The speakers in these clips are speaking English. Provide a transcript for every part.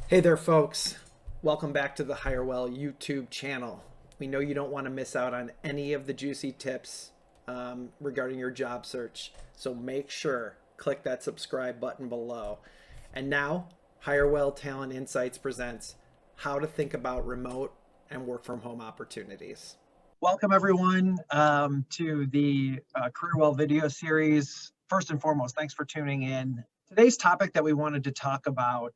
Hey there, folks. Welcome back to the Hirewell YouTube channel. We know you don't want to miss out on any of the juicy tips regarding your job search, so make sure click that subscribe button below. And now, Hirewell Talent Insights presents how to think about remote and work from home opportunities. Welcome everyone to the CareerWell video series. First and foremost, thanks for tuning in. Today's topic that we wanted to talk about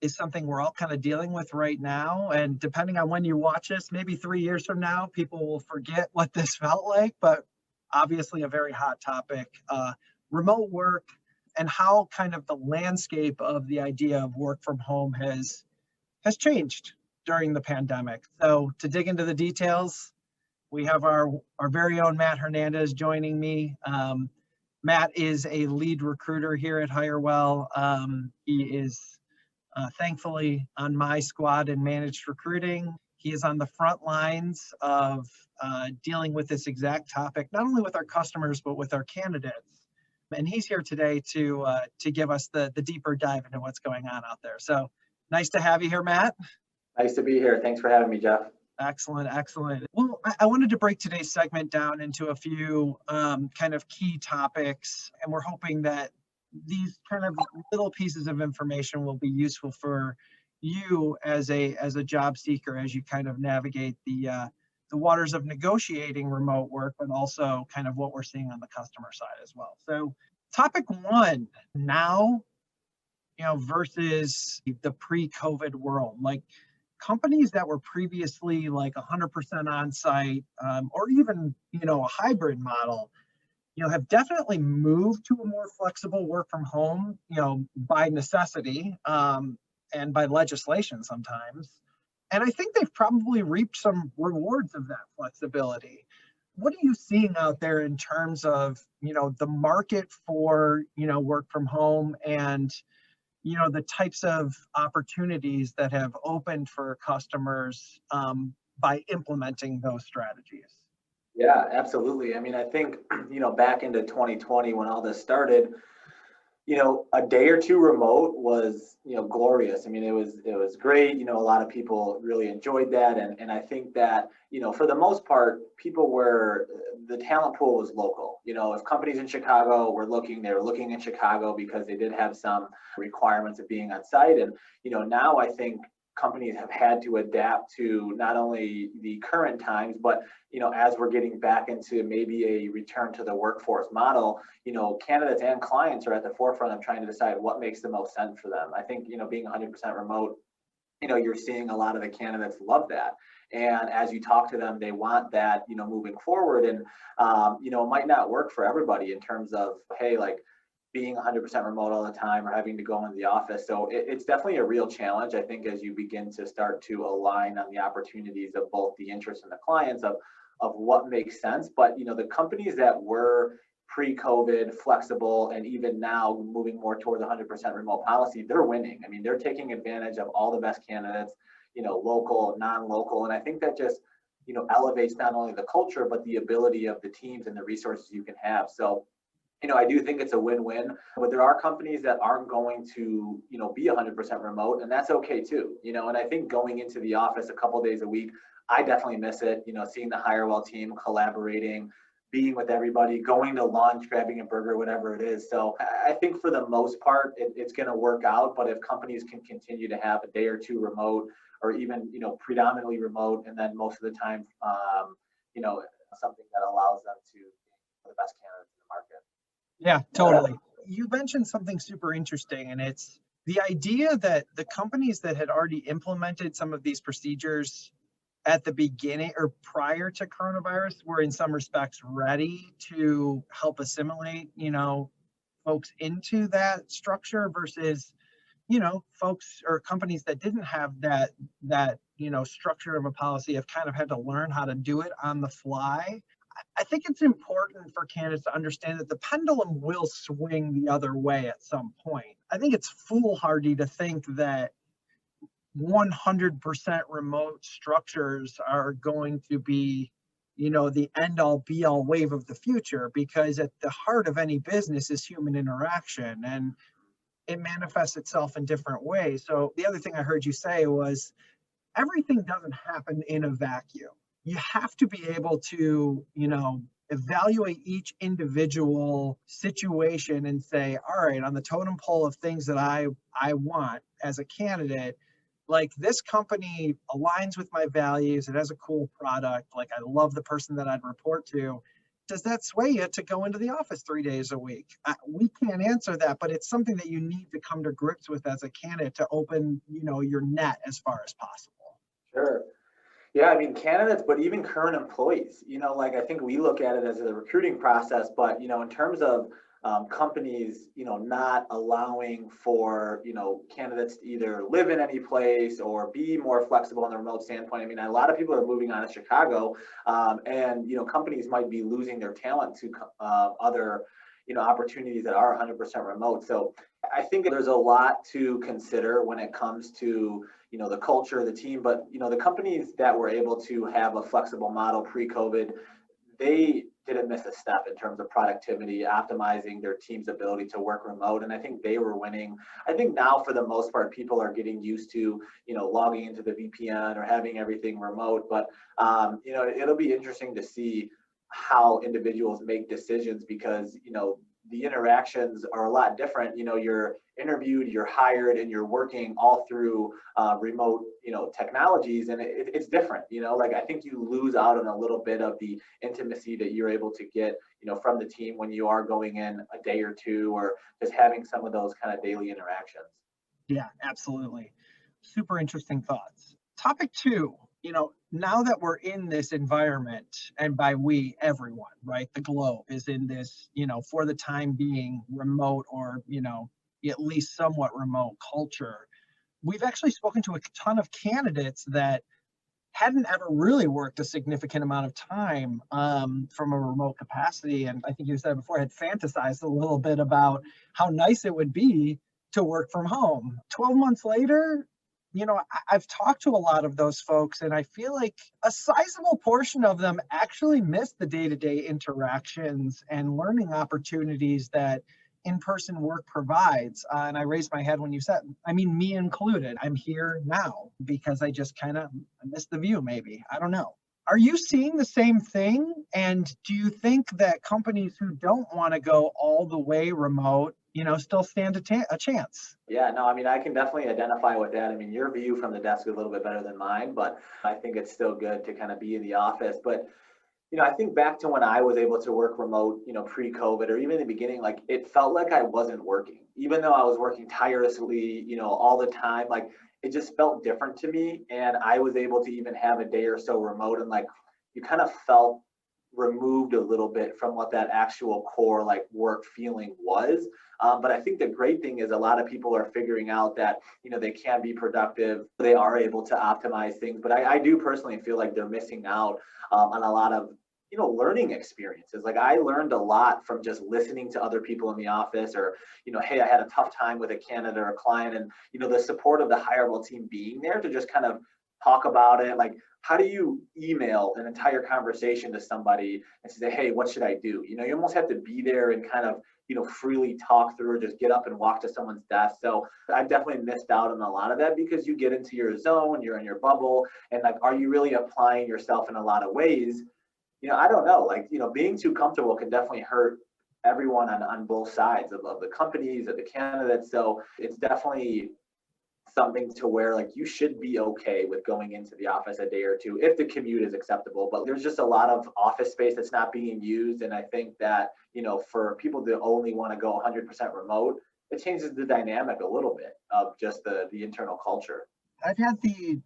is something we're all kind of dealing with right now. And depending on when you watch this, maybe 3 years from now, people will forget what this felt like, but obviously a very hot topic, remote work and how kind of the landscape of the idea of work from home has changed during the pandemic. So to dig into the details, we have our very own Matt Hernandez joining me. Matt is a lead recruiter here at Hirewell. He is thankfully on my squad in managed recruiting. He is on the front lines of dealing with this exact topic, not only with our customers, but with our candidates. And he's here today to give us the deeper dive into what's going on out there. So nice to have you here, Matt. Nice to be here. Thanks for having me, Jeff. Excellent, excellent. Well, I wanted to break today's segment down into a few kind of key topics, and we're hoping that these kind of little pieces of information will be useful for you as a job seeker as you kind of navigate the waters of negotiating remote work, but also kind of what we're seeing on the customer side as well. So, topic one now, versus the pre-COVID world, like companies that were previously like 100% on site, or even, a hybrid model, have definitely moved to a more flexible work from home, by necessity, and by legislation sometimes. And I think they've probably reaped some rewards of that flexibility. What are you seeing out there in terms of, the market for, work from home and the types of opportunities that have opened for customers by implementing those strategies? Yeah, absolutely. I mean, I think, back into 2020 when all this started, a day or two remote was, glorious. I mean, it was great. A lot of people really enjoyed that. And I think that, for the most part, the talent pool was local. If companies in Chicago were looking, they were looking in Chicago because they did have some requirements of being on site. And, now I think companies have had to adapt to not only the current times, but as we're getting back into maybe a return to the workforce model, candidates and clients are at the forefront of trying to decide what makes the most sense for them. I think being 100% remote, you're seeing a lot of the candidates love that. And as you talk to them, they want that, moving forward. And, it might not work for everybody in terms of, hey, like, being 100% remote all the time or having to go into the office. So it's definitely a real challenge, I think, as you begin to start to align on the opportunities of both the interests and the clients of what makes sense. But, the companies that were pre-COVID, flexible, and even now moving more towards 100% remote policy, they're winning. I mean, they're taking advantage of all the best candidates, local, non-local. And I think that just, elevates not only the culture, but the ability of the teams and the resources you can have. So, I do think it's a win-win, but there are companies that aren't going to, be 100% remote, and that's okay too. And I think going into the office a couple of days a week, I definitely miss it. Seeing the Hirewell team collaborating, being with everybody, going to lunch, grabbing a burger, whatever it is. So I think for the most part, it's going to work out. But if companies can continue to have a day or two remote, or even, predominantly remote, and then most of the time, something that allows them to be the best candidates in the market. Yeah, totally. You mentioned something super interesting, and it's the idea that the companies that had already implemented some of these procedures at the beginning or prior to coronavirus were in some respects ready to help assimilate, folks into that structure versus, folks or companies that didn't have that structure of a policy have kind of had to learn how to do it on the fly. I think it's important for candidates to understand that the pendulum will swing the other way at some point. I think it's foolhardy to think that 100% remote structures are going to be, the end all be all wave of the future, because at the heart of any business is human interaction. And it manifests itself in different ways. So the other thing I heard you say was everything doesn't happen in a vacuum. You have to be able to, evaluate each individual situation and say, all right, on the totem pole of things that I want as a candidate, like this company aligns with my values, it has a cool product, like I love the person that I'd report to. Does that sway you to go into the office 3 days a week? We can't answer that, but it's something that you need to come to grips with as a candidate to open, your net as far as possible. Sure. Yeah, I mean, candidates, but even current employees, like I think we look at it as a recruiting process, but, in terms of companies, not allowing for, candidates to either live in any place or be more flexible on the remote standpoint. I mean, a lot of people are moving out of Chicago, and, companies might be losing their talent to other, opportunities that are 100% remote. So I think there's a lot to consider when it comes to, the culture of the team, but, the companies that were able to have a flexible model pre-COVID, they didn't miss a step in terms of productivity, optimizing their team's ability to work remote. And I think they were winning. I think now for the most part, people are getting used to, logging into the VPN or having everything remote. But, it'll be interesting to see how individuals make decisions because, the interactions are a lot different. You're interviewed, you're hired, and you're working all through remote, technologies, and it's different. Like I think you lose out on a little bit of the intimacy that you're able to get, from the team when you are going in a day or two, or just having some of those kind of daily interactions. Yeah, absolutely. Super interesting thoughts. Topic 2, now that we're in this environment, and by we, everyone, right? The globe is in this, for the time being, remote or, at least somewhat remote culture. We've actually spoken to a ton of candidates that hadn't ever really worked a significant amount of time from a remote capacity. And I think you said before, had fantasized a little bit about how nice it would be to work from home. 12 months later, I've talked to a lot of those folks, and I feel like a sizable portion of them actually miss the day-to-day interactions and learning opportunities that in-person work provides. And I raised my head when you said, I mean, me included. I'm here now because I just kind of missed the view, maybe. I don't know. Are you seeing the same thing? And do you think that companies who don't want to go all the way remote, still stand a chance? Yeah, no, I mean, I can definitely identify with that. I mean, your view from the desk is a little bit better than mine, but I think it's still good to kind of be in the office. But, I think back to when I was able to work remote, pre-COVID, or even in the beginning, like it felt like I wasn't working, even though I was working tirelessly, all the time. Like it just felt different to me. And I was able to even have a day or so remote, and like you kind of felt removed a little bit from what that actual core like work feeling was. But I think the great thing is a lot of people are figuring out that, they can be productive. They are able to optimize things. But I do personally feel like they're missing out on a lot of, learning experiences. Like I learned a lot from just listening to other people in the office, or, hey, I had a tough time with a candidate or a client, and, the support of the hireable team being there to just kind of talk about it. Like, how do you email an entire conversation to somebody and say, hey, what should I do? You almost have to be there and kind of, freely talk through, or just get up and walk to someone's desk. So I definitely missed out on a lot of that because you get into your zone, you're in your bubble, and like, are you really applying yourself in a lot of ways? I don't know, like, being too comfortable can definitely hurt everyone on both sides of the companies, of the candidates. So it's definitely something to where like you should be okay with going into the office a day or two if the commute is acceptable. But there's just a lot of office space that's not being used. And I think that, for people to only want to go 100% remote, it changes the dynamic a little bit of just the internal culture. I've had the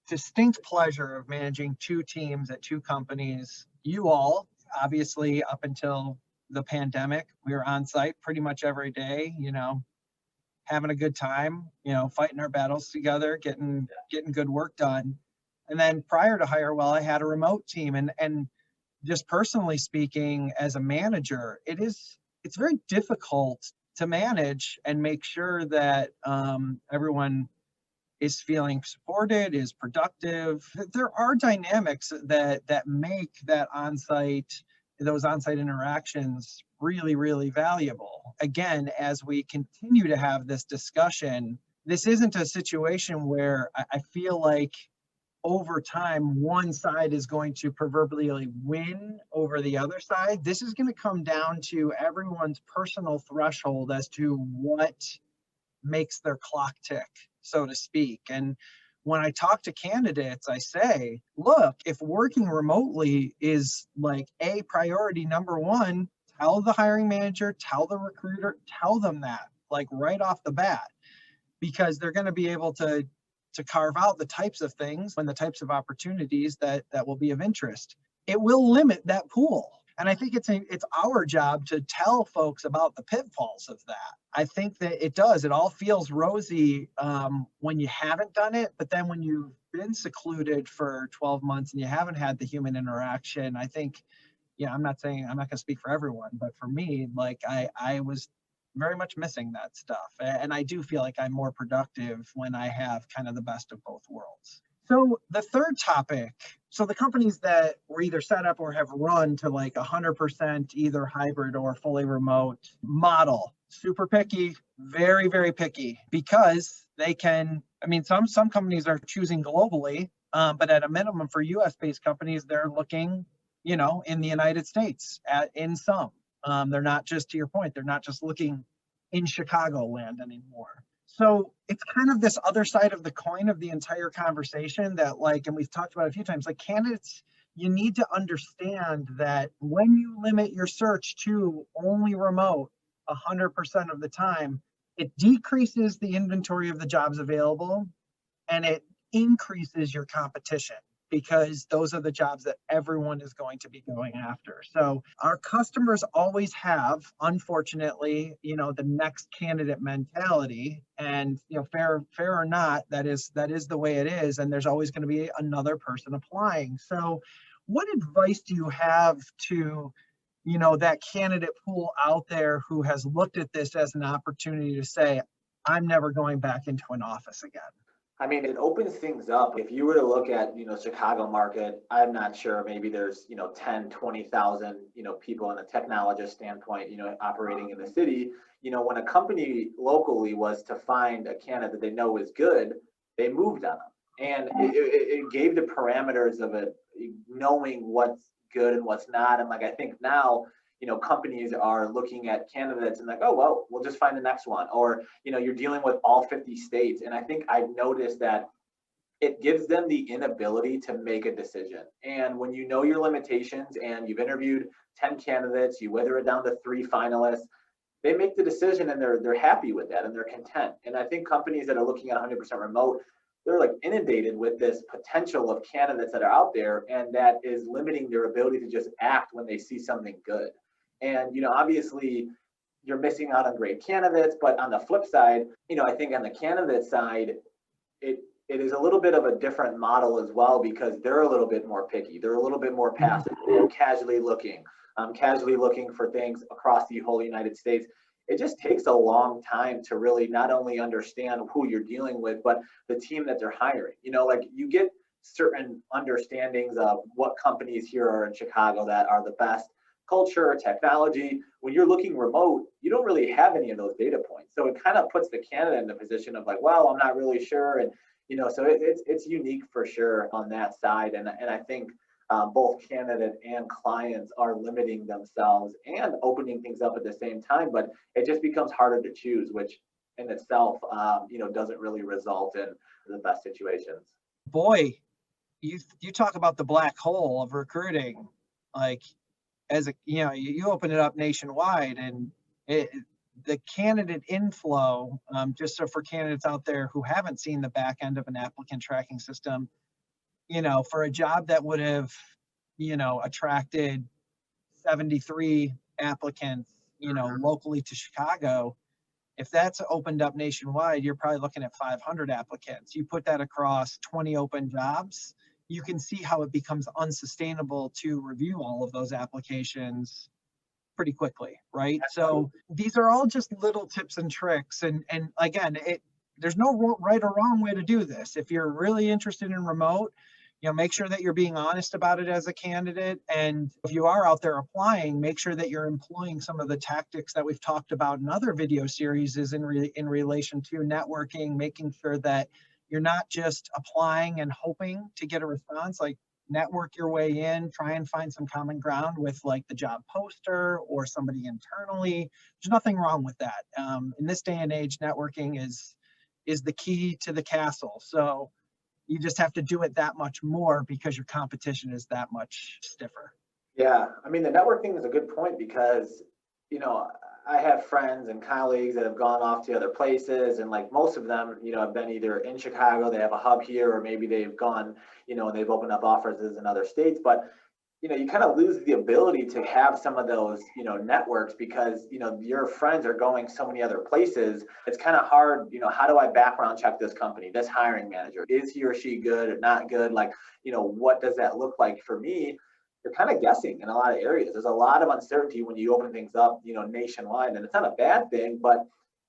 distinct pleasure of managing 2 teams at 2 companies. You all, obviously, up until the pandemic, we were on site pretty much every day, having a good time, fighting our battles together, getting good work done. And then prior to Hirewell, I had a remote team, and just personally speaking, as a manager, it's very difficult to manage and make sure that everyone is feeling supported, is productive. There are dynamics that make those on-site interactions really, really valuable. Again, as we continue to have this discussion, this isn't a situation where I feel like over time, one side is going to proverbially win over the other side. This is going to come down to everyone's personal threshold as to what makes their clock tick, so to speak. And when I talk to candidates, I say, look, if working remotely is like a priority number one, tell the hiring manager, tell the recruiter, tell them that like right off the bat, because they're going to be able to carve out the types of things and the types of opportunities that will be of interest. It will limit that pool. And I think it's our job to tell folks about the pitfalls of that. I think that it does. It all feels rosy when you haven't done it, but then when you've been secluded for 12 months and you haven't had the human interaction, I think, I'm not going to speak for everyone, but for me, like I was very much missing that stuff. And I do feel like I'm more productive when I have kind of the best of both worlds. So the third topic, so the companies that were either set up or have run to like 100% either hybrid or fully remote model, super picky, very, very picky, because they can, some companies are choosing globally, but at a minimum for US-based companies, they're looking, in the United States in some. They're not just, to your point, they're not just looking in Chicagoland anymore. So it's kind of this other side of the coin of the entire conversation that and we've talked about a few times, candidates, you need to understand that when you limit your search to only remote 100% of the time, it decreases the inventory of the jobs available and it increases your competition, because those are the jobs that everyone is going to be going after. So our customers always have, unfortunately, the next candidate mentality, and fair or not, that is the way it is. And there's always going to be another person applying. So what advice do you have to, that candidate pool out there who has looked at this as an opportunity to say, I'm never going back into an office again? It opens things up. If you were to look at, Chicago market, I'm not sure, maybe there's, 10, 20,000, people in a technologist standpoint, operating in the city. When a company locally was to find a candidate they know is good, they moved on them. And it gave the parameters of it, knowing what's good and what's not. And I think now, companies are looking at candidates and oh, well, we'll just find the next one. Or, you're dealing with all 50 states. And I think I've noticed that it gives them the inability to make a decision. And when you know your limitations and you've interviewed 10 candidates, you wither it down to 3 finalists, they make the decision and they're happy with that and they're content. And I think companies that are looking at 100% remote, they're inundated with this potential of candidates that are out there, and that is limiting their ability to just act when they see something good. And, obviously you're missing out on great candidates, but on the flip side, I think on the candidate side, it is a little bit of a different model as well, because they're a little bit more picky. They're a little bit more passive. They're casually looking for things across the whole United States. It just takes a long time to really not only understand who you're dealing with, but the team that they're hiring. You get certain understandings of what companies here are in Chicago that are the best, culture, technology. When you're looking remote, you don't really have any of those data points. So it kind of puts the candidate in the position of well, I'm not really sure. And, so it's unique for sure on that side. And I think both candidate and clients are limiting themselves and opening things up at the same time, but it just becomes harder to choose, which in itself, doesn't really result in the best situations. Boy, you talk about the black hole of recruiting, as you open it up nationwide, and the candidate inflow, just so for candidates out there who haven't seen the back end of an applicant tracking system, for a job that would have, attracted 73 applicants, locally to Chicago, if that's opened up nationwide, you're probably looking at 500 applicants. You put that across 20 open jobs, you can see how it becomes unsustainable to review all of those applications pretty quickly, right? So these are all just little tips and tricks. And again, there's no right or wrong way to do this. If you're really interested in remote, make sure that you're being honest about it as a candidate. And if you are out there applying, make sure that you're employing some of the tactics that we've talked about in other video series is in relation to networking, making sure that you're not just applying and hoping to get a response. Like, network your way in, try and find some common ground with like the job poster or somebody internally. There's nothing wrong with that. In this day and age, networking is the key to the castle. So you just have to do it that much more because your competition is that much stiffer. Yeah, I mean, the networking is a good point because, I have friends and colleagues that have gone off to other places, and like most of them, have been either in Chicago, they have a hub here, or maybe they've gone, they've opened up offices in other states. But you kind of lose the ability to have some of those, networks because, your friends are going so many other places. It's kind of hard, how do I background check this company, this hiring manager? Is he or she good or not good? Like, what does that look like for me? You're kind of guessing in a lot of areas. There's a lot of uncertainty when you open things up, nationwide, and it's not a bad thing, but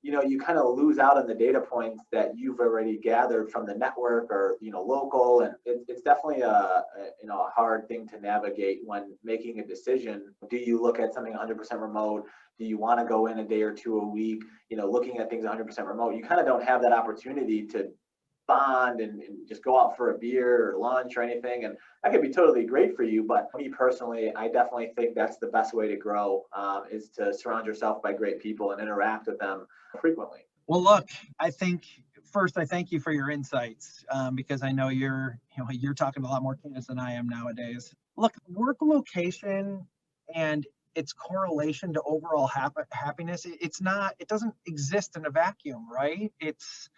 you kind of lose out on the data points that you've already gathered from the network or, local. And it's definitely a hard thing to navigate when making a decision. Do you look at something 100% remote? Do you want to go in a day or two a week? Looking at things 100% remote, you kind of don't have that opportunity to bond and just go out for a beer or lunch or anything. And that could be totally great for you. But me personally, I definitely think that's the best way to grow, is to surround yourself by great people and interact with them frequently. Well, look, I think first, I thank you for your insights, because I know you're talking to a lot more candidates than I am nowadays. Look, work location and its correlation to overall happiness, it doesn't exist in a vacuum, right? It's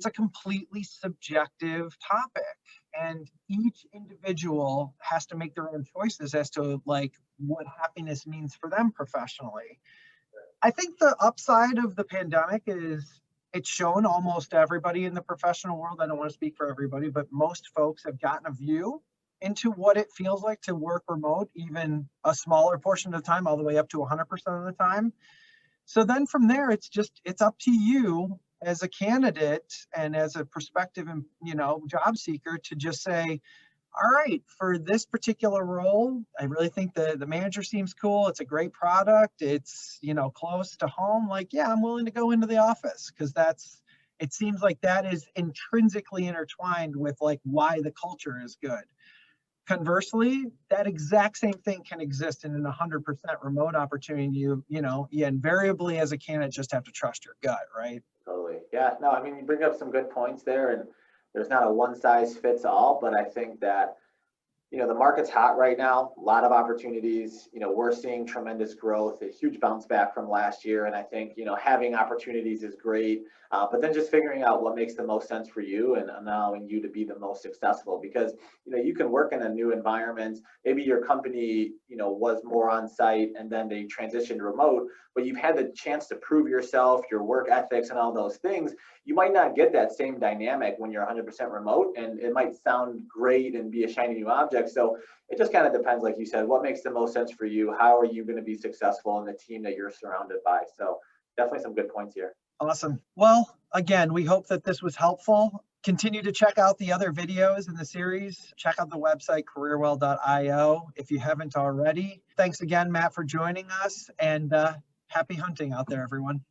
a completely subjective topic, and each individual has to make their own choices as to like what happiness means for them professionally. I think the upside of the pandemic is it's shown almost everybody in the professional world. I don't want to speak for everybody, but most folks have gotten a view into what it feels like to work remote, even a smaller portion of the time, all the way up to 100% of the time. So then from there, it's up to you as a candidate and as a prospective, job seeker to just say, all right, for this particular role, I really think the manager seems cool. It's a great product. It's, close to home. Like, yeah, I'm willing to go into the office because it seems like that is intrinsically intertwined with like why the culture is good. Conversely, that exact same thing can exist in an 100% remote opportunity. You invariably as a candidate just have to trust your gut, right? Totally. Yeah, no, I mean, you bring up some good points there, and there's not a one size fits all, but I think that, the market's hot right now, a lot of opportunities. We're seeing tremendous growth, a huge bounce back from last year. And I think, having opportunities is great, but then just figuring out what makes the most sense for you and allowing you to be the most successful, because, you can work in a new environment. Maybe your company, was more on site and then they transitioned remote, but you've had the chance to prove yourself, your work ethics and all those things. You might not get that same dynamic when you're 100% remote, and it might sound great and be a shiny new object. So it just kind of depends, like you said, what makes the most sense for you? How are you going to be successful in the team that you're surrounded by? So definitely some good points here. Awesome. Well, again, we hope that this was helpful. Continue to check out the other videos in the series. Check out the website, careerwell.io, if you haven't already. Thanks again, Matt, for joining us, and happy hunting out there, everyone.